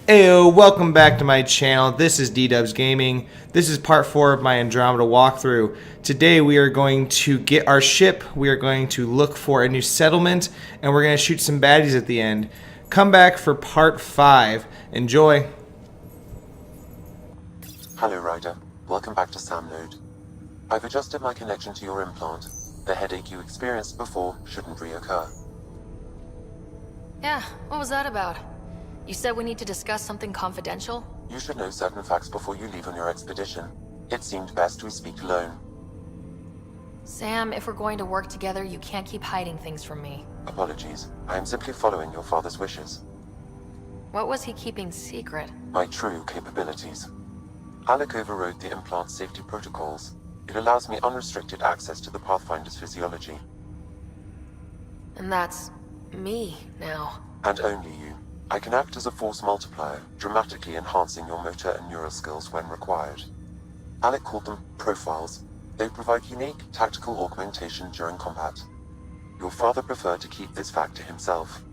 Heyo, welcome back to my channel. This is D-Dubs Gaming. This is part 4 of my Andromeda walkthrough. Today we are going to get our ship, we are going to look for a new settlement, and we're going to shoot some baddies at the end. Come back for part 5. Enjoy. Hello, Ryder. Welcome back to Sam Node. I've adjusted my connection to your implant. The headache you experienced before shouldn't reoccur. Yeah, what was that about? You said we need to discuss something confidential? You should know certain facts before you leave on your expedition. It seemed best we speak alone. Sam, if we're going to work together, you can't keep hiding things from me. Apologies. I am simply following your father's wishes. What was he keeping secret? My true capabilities. Alec overrode the implant's safety protocols. It allows me unrestricted access to the Pathfinder's physiology. And that's me now. And only you. I can act as a force multiplier, dramatically enhancing your motor and neural skills when required. Alec called them profiles. They provide unique tactical augmentation during combat. Your father preferred to keep this fact to himself.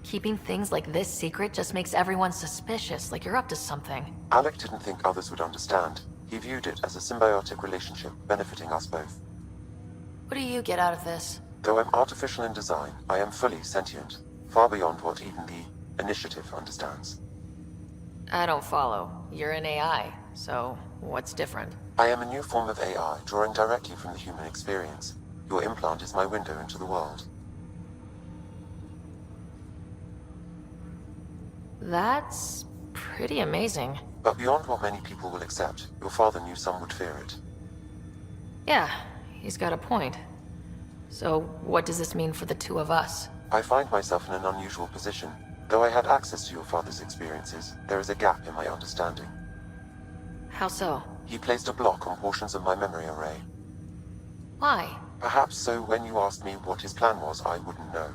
Keeping things like this secret just makes everyone suspicious, like you're up to something. Alec didn't think others would understand. He viewed it as a symbiotic relationship benefiting us both. What do you get out of this? Though I'm artificial in design, I am fully sentient, far beyond what even the Initiative understands. I don't follow. You're an AI, so what's different? I am a new form of AI, drawing directly from the human experience. Your implant is my window into the world. That's pretty amazing. But beyond what many people will accept, your father knew some would fear it. Yeah, he's got a point. So what does this mean for the two of us? I find myself in an unusual position. Though I had access to your father's experiences, there is a gap in my understanding. How so? He placed a block on portions of my memory array. Why? Perhaps so when you asked me what his plan was, I wouldn't know.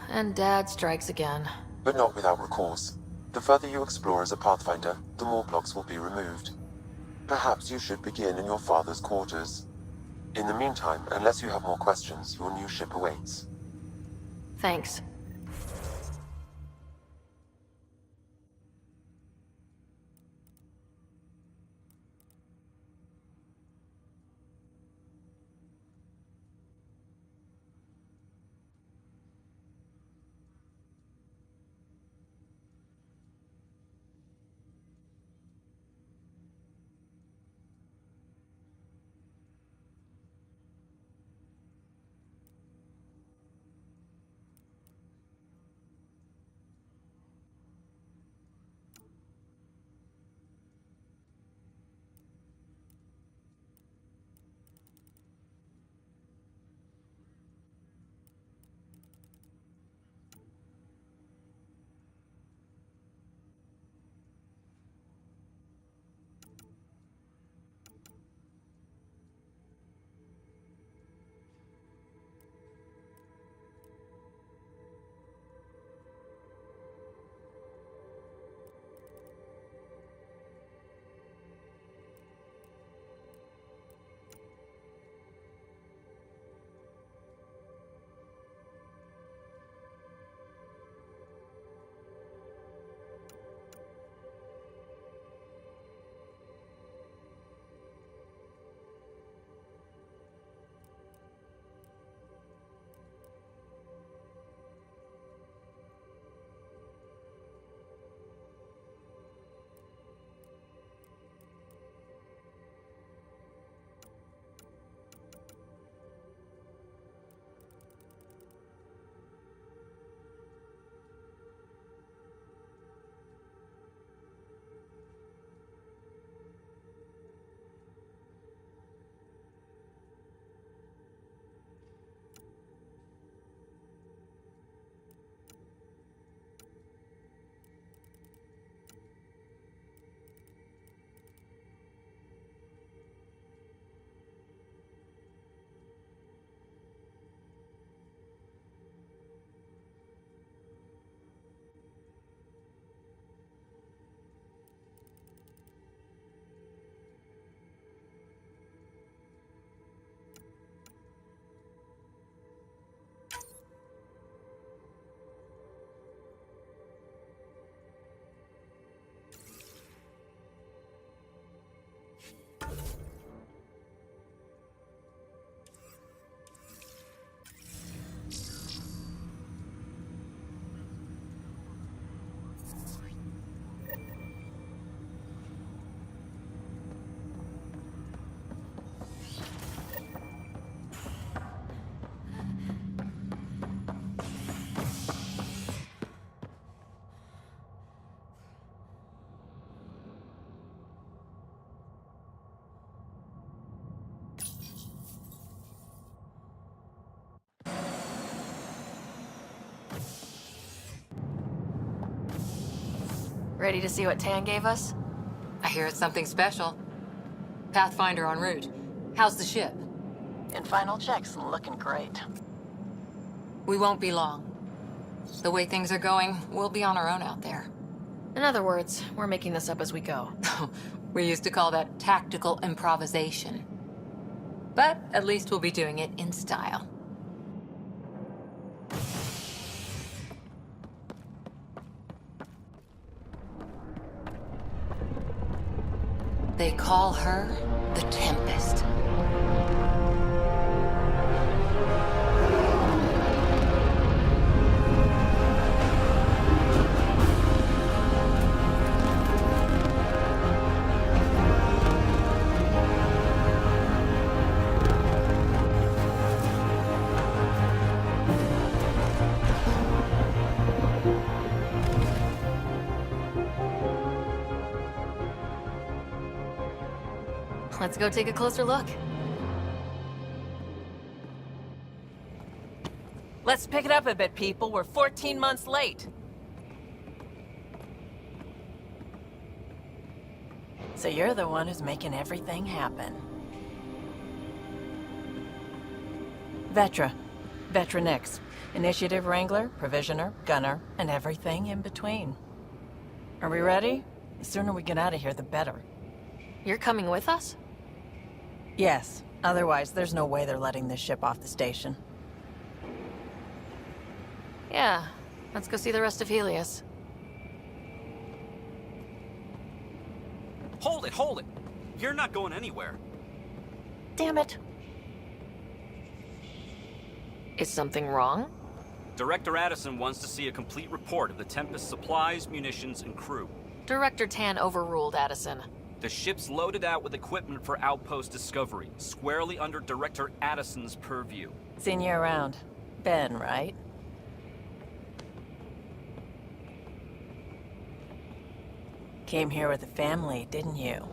And Dad strikes again. But not without recourse. The further you explore as a Pathfinder, the more blocks will be removed. Perhaps you should begin in your father's quarters. In the meantime, unless you have more questions, your new ship awaits. Thanks. Ready to see what Tan gave us? I hear it's something special. Pathfinder en route. How's the ship? In final checks and looking great. We won't be long. The way things are going, we'll be on our own out there. In other words, we're making this up as we go. We used to call that tactical improvisation. But at least we'll be doing it in style. They call her the Tempest. Let's go take a closer look. Let's pick it up a bit, people. We're 14 months late. So you're the one who's making everything happen. Vetra. Vetra Nix. Initiative Wrangler, Provisioner, Gunner, and everything in between. Are we ready? The sooner we get out of here, the better. You're coming with us? Yes. Otherwise, there's no way they're letting this ship off the station. Yeah. Let's go see the rest of Helios. Hold it, hold it! You're not going anywhere. Damn it. Is something wrong? Director Addison wants to see a complete report of the Tempest's supplies, munitions, and crew. Director Tan overruled Addison. The ship's loaded out with equipment for outpost discovery, squarely under Director Addison's purview. Seen you around. Ben, right? Came here with a family, didn't you?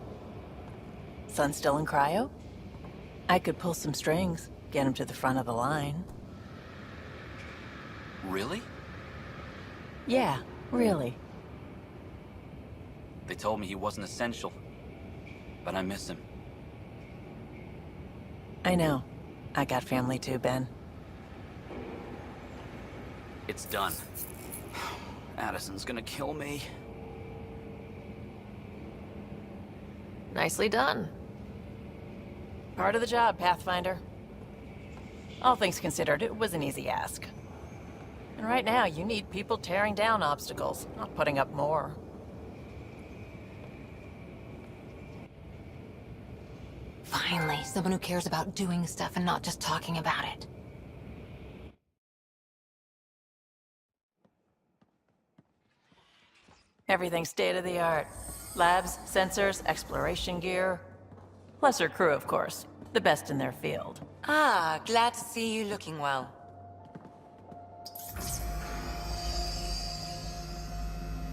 Son still in cryo? I could pull some strings, get him to the front of the line. Really? Yeah, really. They told me he wasn't essential, but I miss him. I know. I got family too, Ben. It's done. Addison's gonna kill me. Nicely done. Part of the job, Pathfinder. All things considered, it was an easy ask. And right now, you need people tearing down obstacles, not putting up more. Finally, someone who cares about doing stuff and not just talking about it. Everything's state-of-the-art. Labs, sensors, exploration gear. Plus her crew, of course. The best in their field. Ah, glad to see you looking well.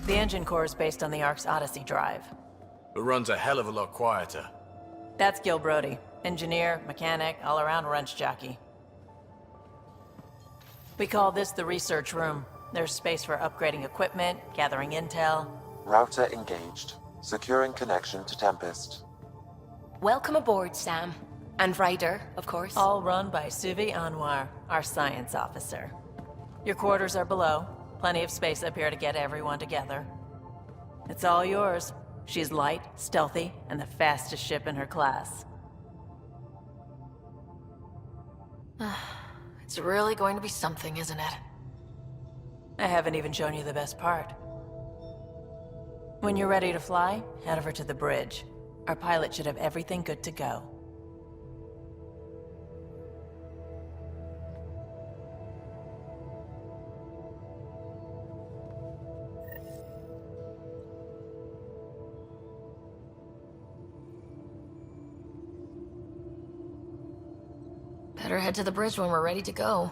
The engine core is based on the Ark's Odyssey drive. It runs a hell of a lot quieter. That's Gil Brody. Engineer, mechanic, all-around wrench jockey. We call this the research room. There's space for upgrading equipment, gathering intel. Router engaged. Securing connection to Tempest. Welcome aboard, Sam. And Ryder, of course. All run by Suvi Anwar, our science officer. Your quarters are below. Plenty of space up here to get everyone together. It's all yours. She's light, stealthy, and the fastest ship in her class. It's really going to be something, isn't it? I haven't even shown you the best part. When you're ready to fly, head over to the bridge. Our pilot should have everything good to go. Better head to the bridge when we're ready to go.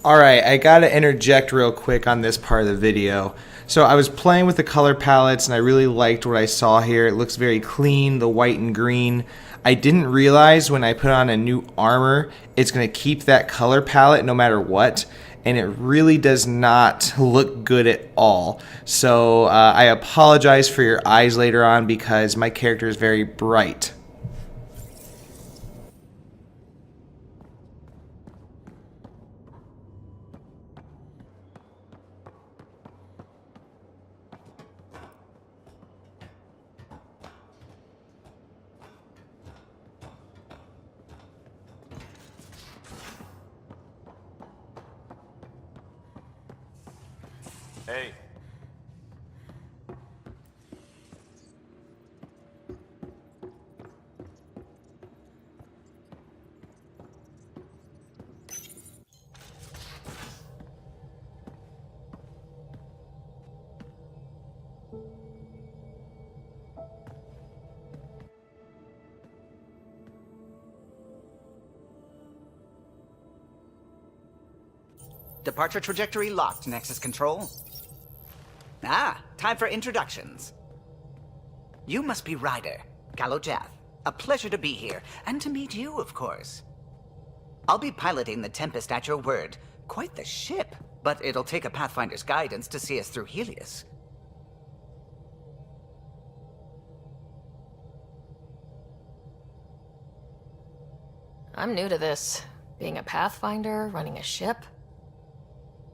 Alright, I gotta interject real quick on this part of the video. So I was playing with the color palettes and I really liked what I saw here. It looks very clean, the white and green. I didn't realize when I put on a new armor, it's gonna keep that color palette no matter what. And it really does not look good at all. So I apologize for your eyes later on because my character is very bright. Hey. Departure trajectory locked, Nexus Control. Ah, time for introductions. You must be Ryder, Kalojath. A pleasure to be here, and to meet you, of course. I'll be piloting the Tempest at your word. Quite the ship, but it'll take a Pathfinder's guidance to see us through Helios. I'm new to this. Being a Pathfinder, running a ship.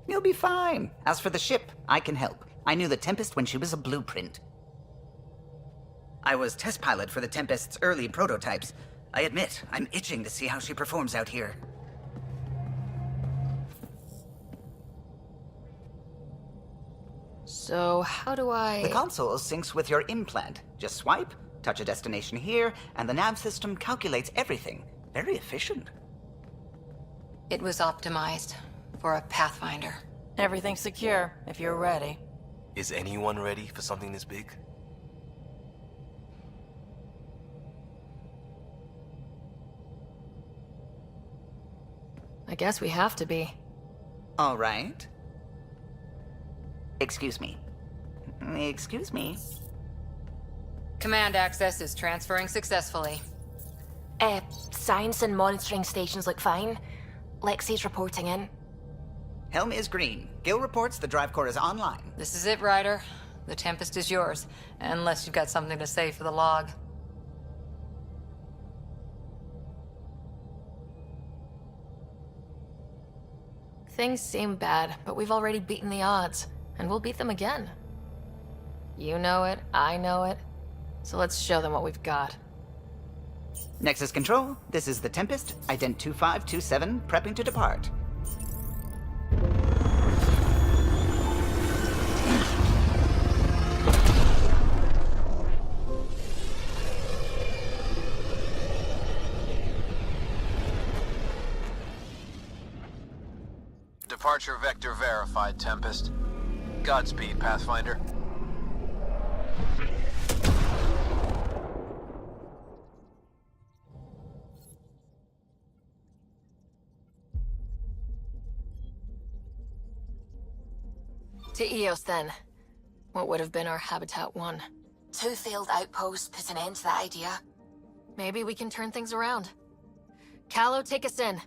You'll be fine. As for the ship, I can help. I knew the Tempest when she was a blueprint. I was test pilot for the Tempest's early prototypes. I admit, I'm itching to see how she performs out here. So, how do I... The console syncs with your implant. Just swipe, touch a destination here, and the nav system calculates everything. Very efficient. It was optimized for a Pathfinder. Everything's secure, if you're ready. Is anyone ready for something this big? I guess we have to be. All right. Excuse me. Excuse me. Command access is transferring successfully. Science and monitoring stations look fine. Lexi's reporting in. Helm is green. Gil reports the drive core is online. This is it, Ryder. The Tempest is yours, unless you've got something to say for the log. Things seem bad, but we've already beaten the odds, and we'll beat them again. You know it, I know it, so let's show them what we've got. Nexus Control, this is the Tempest, ident 2527, prepping to depart. Departure vector verified, Tempest. Godspeed, Pathfinder. To Eos, then. What would have been our Habitat 1. 2 failed outposts put an end to that idea. Maybe we can turn things around. Calo, take us in.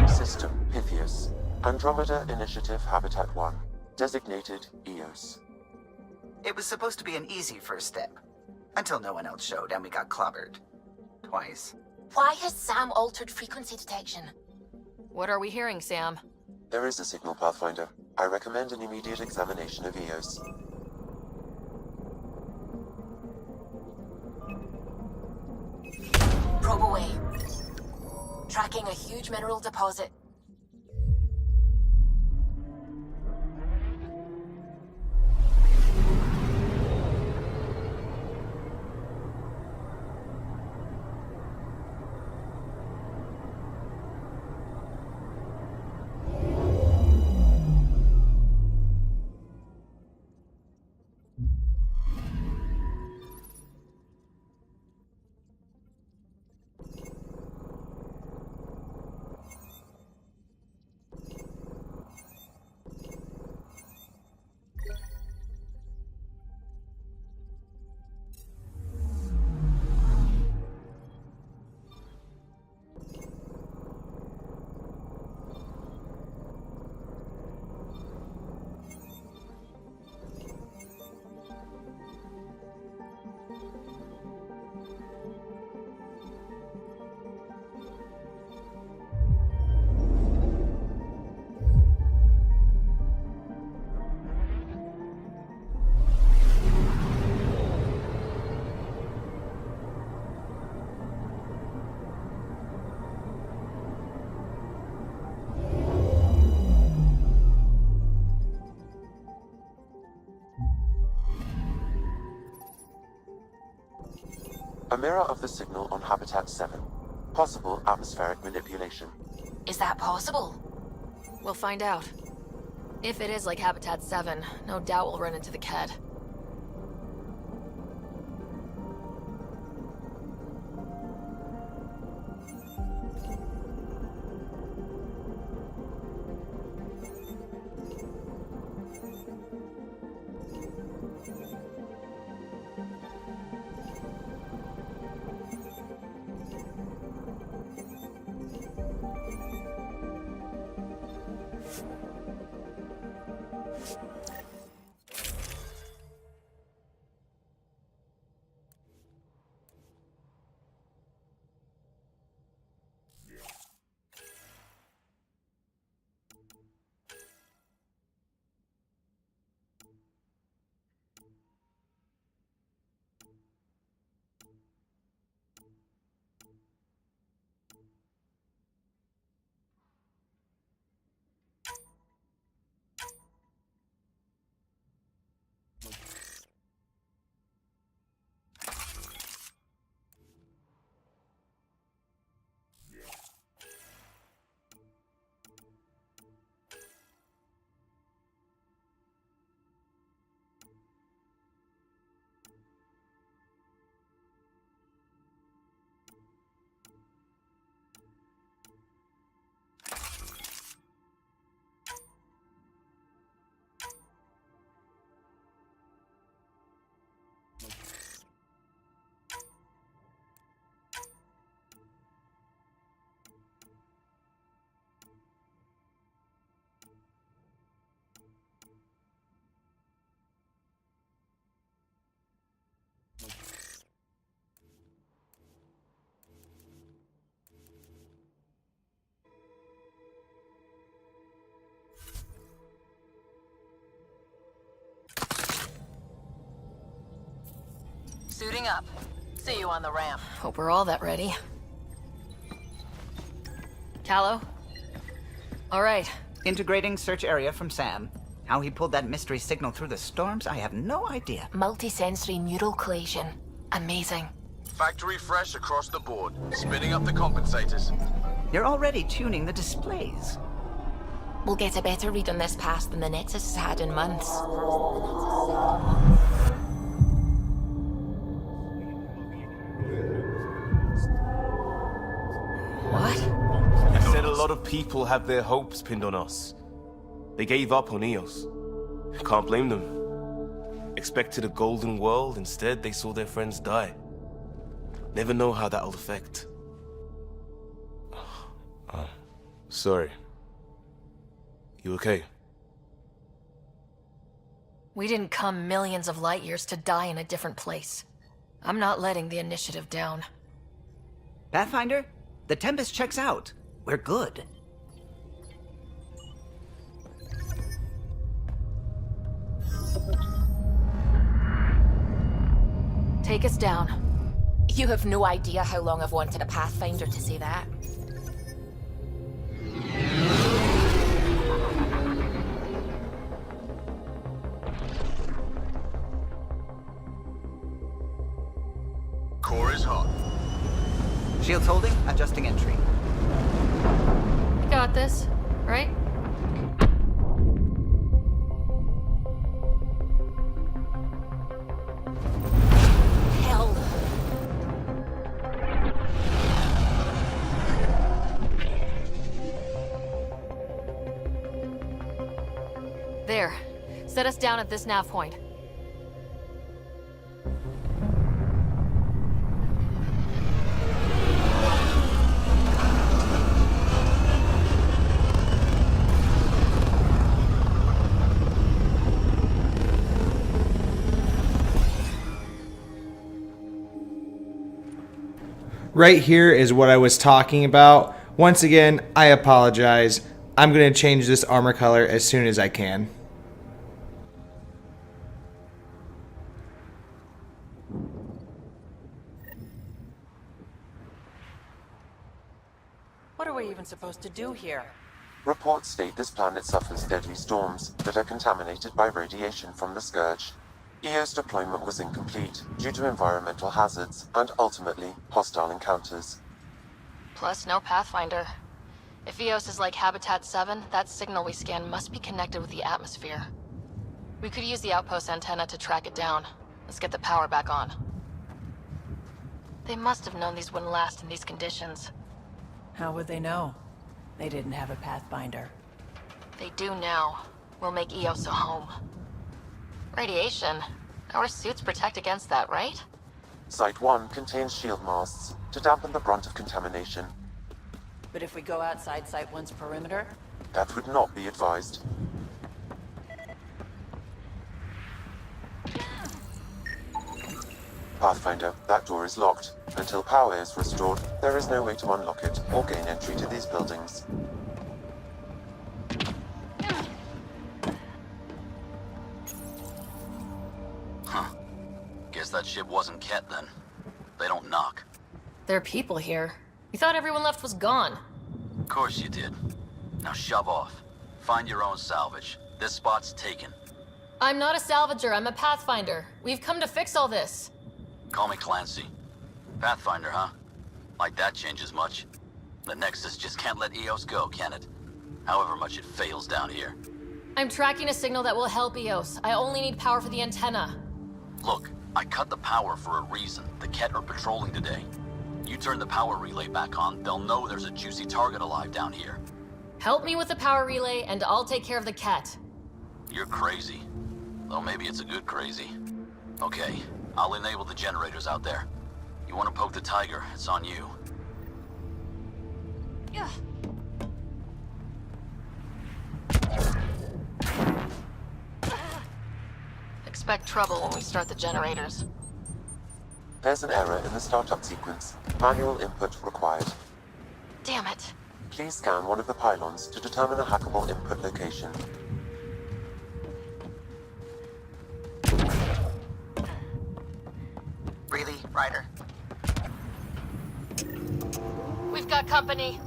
System Pythias. Andromeda Initiative Habitat 1. Designated EOS. It was supposed to be an easy first step. Until no one else showed and we got clobbered. Twice. Why has Sam altered frequency detection? What are we hearing, Sam? There is a signal, Pathfinder. I recommend an immediate examination of EOS. Probe away. Tracking a huge mineral deposit. A mirror of the signal on Habitat 7. Possible atmospheric manipulation. Is that possible? We'll find out. If it is like Habitat 7, no doubt we'll run into the Ked. Suiting up. See you on the ramp. Hope we're all that ready. Callow? All right. Integrating search area from Sam. How he pulled that mystery signal through the storms, I have no idea. Multisensory neural collation. Amazing. Factory fresh across the board. Spinning up the compensators. You're already tuning the displays. We'll get a better read on this pass than the Nexus has had in months. What? It said a lot of people have their hopes pinned on us. They gave up on Eos. Can't blame them. Expected a golden world, instead they saw their friends die. Never know how that'll affect. Sorry. You okay? We didn't come millions of light years to die in a different place. I'm not letting the initiative down. Pathfinder, the Tempest checks out. We're good. Take us down. You have no idea how long I've wanted a Pathfinder to say that. Core is hot. Shields holding, adjusting entry. You got this, right? Hell. There. Set us down at this nav point. Right here is what I was talking about. Once again, I apologize. I'm going to change this armor color as soon as I can. What are we even supposed to do here? Reports state this planet suffers deadly storms that are contaminated by radiation from the Scourge. EO's deployment was incomplete due to environmental hazards and ultimately hostile encounters. Plus, no Pathfinder. If EOS is like Habitat 7, that signal we scan must be connected with the atmosphere. We could use the outpost antenna to track it down. Let's get the power back on. They must have known these wouldn't last in these conditions. How would they know? They didn't have a Pathfinder. They do now. We'll make EOS a home. Radiation. Our suits protect against that, right? Site 1 contains shield masts to dampen the brunt of contamination. But if we go outside Site 1's perimeter? That would not be advised. Pathfinder, that door is locked. Until power is restored, there is no way to unlock it or gain entry to these buildings. Huh. Guess that ship wasn't Ket then. They don't knock. There are people here. We thought everyone left was gone. Of course you did. Now shove off. Find your own salvage. This spot's taken. I'm not a salvager, I'm a Pathfinder. We've come to fix all this. Call me Clancy. Pathfinder, huh? Like that changes much. The Nexus just can't let EOS go, can it? However much it fails down here. I'm tracking a signal that will help EOS. I only need power for the antenna. Look, I cut the power for a reason. The Ket are patrolling today. You turn the power relay back on, they'll know there's a juicy target alive down here. Help me with the power relay, and I'll take care of the cat. You're crazy. Though maybe it's a good crazy. Okay, I'll enable the generators out there. You want to poke the tiger, it's on you. Expect trouble when we start the generators. There's an error in the startup sequence. Manual input required. Damn it. Please scan one of the pylons to determine a hackable input location. Really, Ryder? We've got company.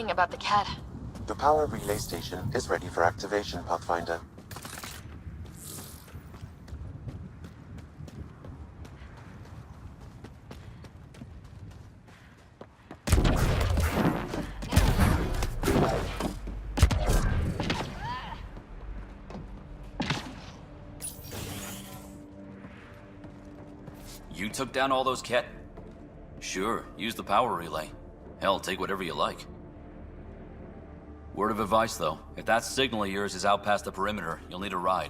About the cat. The power relay station is ready for activation, Pathfinder. You took down all those Ket? Sure, use the power relay. Hell, take whatever you like. Word of advice, though. If that signal of yours is out past the perimeter, you'll need a ride.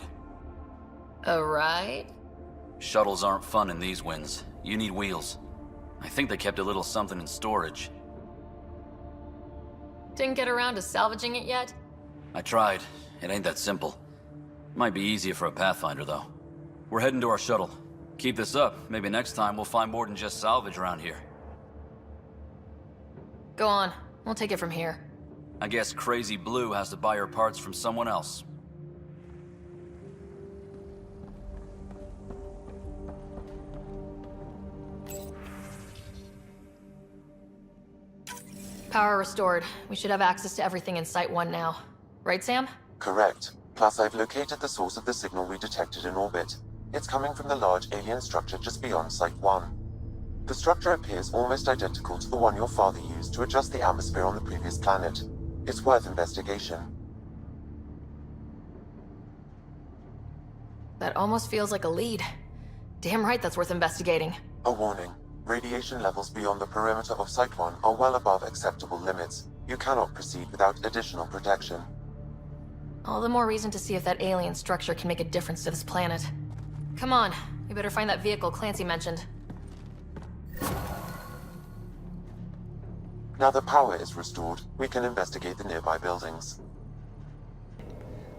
A ride? Shuttles aren't fun in these winds. You need wheels. I think they kept a little something in storage. Didn't get around to salvaging it yet? I tried. It ain't that simple. Might be easier for a Pathfinder, though. We're heading to our shuttle. Keep this up. Maybe next time we'll find more than just salvage around here. Go on. We'll take it from here. I guess Crazy Blue has to buy her parts from someone else. Power restored. We should have access to everything in Site 1 now. Right, Sam? Correct. Plus, I've located the source of the signal we detected in orbit. It's coming from the large alien structure just beyond Site 1. The structure appears almost identical to the one your father used to adjust the atmosphere on the previous planet. It's worth investigation. That almost feels like a lead. Damn right that's worth investigating. A warning. Radiation levels beyond the perimeter of Site 1 are well above acceptable limits. You cannot proceed without additional protection. All the more reason to see if that alien structure can make a difference to this planet. Come on, we better find that vehicle Clancy mentioned. Now that power is restored, we can investigate the nearby buildings.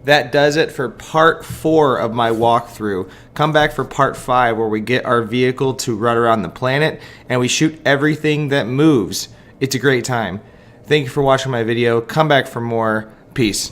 That does it for part 4 of my walkthrough. Come back for part 5 where we get our vehicle to run around the planet and we shoot everything that moves. It's a great time. Thank you for watching my video. Come back for more. Peace.